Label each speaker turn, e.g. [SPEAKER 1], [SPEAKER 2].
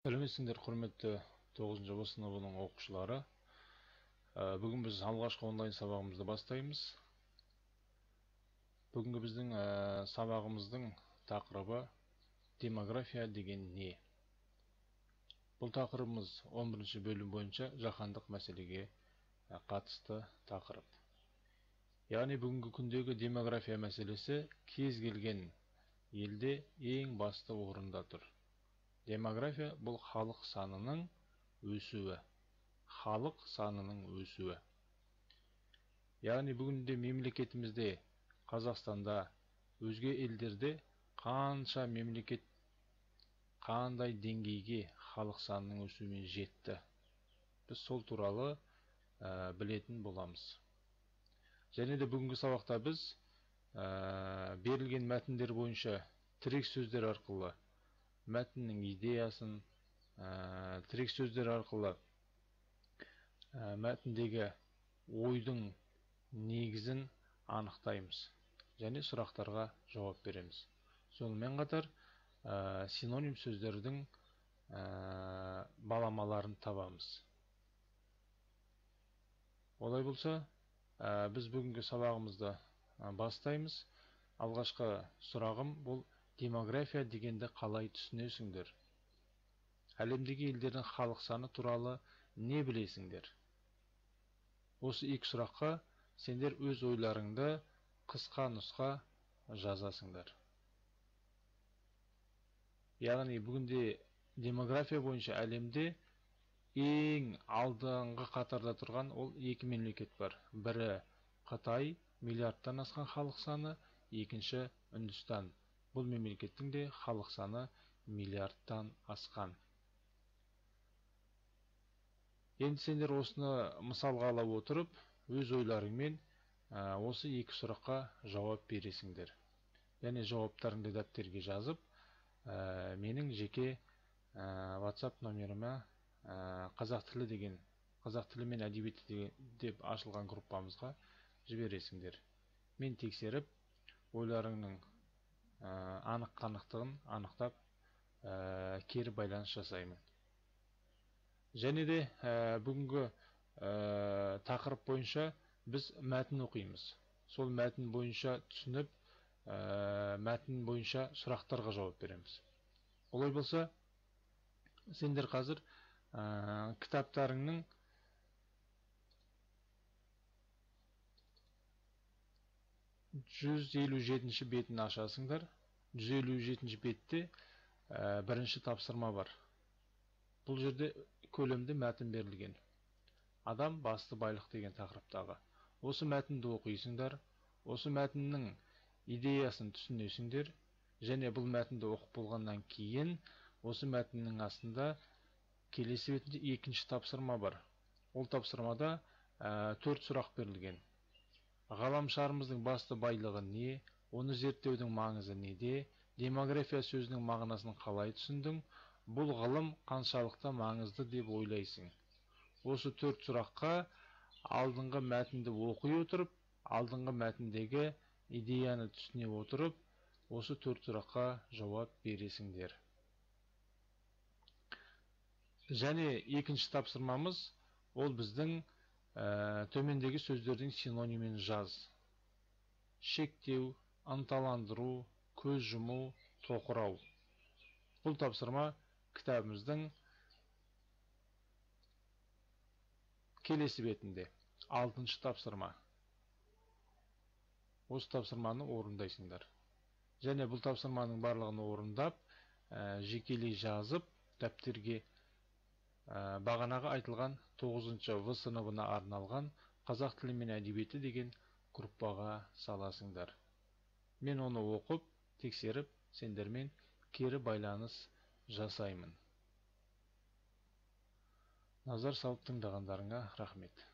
[SPEAKER 1] Сәлеметсіңдер, құрметті 9-жы В сыныбының оқушылары. Бүгін біз алғашқы онлайн сабағымызды бастаймыз. Бүгінгі біздің сабағымыздың тақырыбы демография деген не? Бұл тақырыбымыз 11-ші бөлім бойынша жаһандық мәселеге қатысты тақырып. Яғни бүгінгі күндегі демография мәселесі кез келген елде ең басты орында тұр. Демография бұл халық санының өсуі. Халық санының өсуі. Яғни бүгінде мемлекетімізде, Қазақстанда, өзге елдерде қанша мемлекет қандай деңгейге халық санының өсуімен жетті. Біз сол туралы білетін боламыз. Және де бүгінгі сабақта біз берілген мәтіндер бойынша тірек сөздер арқылы мәтіннің идеясын, тірек сөздер арқылы мәтіндегі ойдың негізін анықтаймыз және сұрақтарға жауап береміз. Сонымен қатар синоним сөздердің баламаларын табамыз. Олай болса, біз бүгінгі сабағымызды бастаймыз. Алғашқы сұрағым бұл: демография дегенді қалай түсінесіңдер? Әлемдегі елдердің халық саны туралы не білесіңдер? Осы екі сұраққа сендер өз ойларыңды қысқа нұсқа жазасыңдар. Яғни бүгінде демография бойынша әлемде ең алдыңғы қатарда тұрған ол екі мемлекет бар. Бірі Қытай, миллиардтан асқан халық саны, екінші Үндістан. Бұл мемлекеттің де халық саны миллиардтан асқан. Енді сендер осыны мысалға ала отырып, өз ойларыңмен осы екі сұраққа жауап бересіңдер. Және жауаптарыңды дәптерге жазып, менің жеке WhatsApp номеріме қазақ тілі мен әдебиеті деп ашылған группамызға жібересіңдер. Мен тексеріп, ойларыңның анық-қанықтығын анықтап, кері байланыс жасаймын. Және де бүгінгі тақырып бойынша біз мәтін оқимыз. Сол мәтін бойынша түсініп, мәтін бойынша сұрақтарға жауап береміз. Олай болса, сендер қазір кітаптарыңның 157-ші бетін ашасыңдар. 157-ші бетте бірінші тапсырма бар. Бұл жерде көлемді мәтін берілген. Адам басты байлық деген тақырыптағы. Осы мәтінді оқисыңдар. Осы мәтіннің идеясын түсінесіңдер. Және бұл мәтінді оқып болғаннан кейін, осы мәтіннің астында келесі бетінде екінші тапсырма бар. Ол тапсырмада 4 сұрақ берілген. Ғаламшарымыздың басты байлығы не? Оны зерттеудің маңызы неде? Демография сөзінің мағынасын қалай түсіндің? Бұл ғылым қаншалықты маңызды деп ойлайсың? Осы 4 сұраққа алдыңғы мәтінді оқи отырып, алдыңғы мәтіндегі идеяны түсіне отырып, осы 4 сұраққа жауап бересіңдер. Және екінші тапсырмамыз, ол біздің төмендегі сөздердің синонимін жаз. Шектеу, ынталандыру, көз жұму, тоқырау. Бұл тапсырма кітабымыздың келесі бетінде. 6-шы тапсырма. Осы тапсырманы орындайсыңдар. Және бұл тапсырманың барлығын орындап, жекелей жазып, дәптерге бағанағы айтылған 9-жы В сыныбына арналған қазақ тілі мен әдебиеті деген группаға саласыңдар. Мен оны оқып, тексеріп, сендермен кері байланыс жасаймын. Назар салып тыңдағандарыңа рахмет.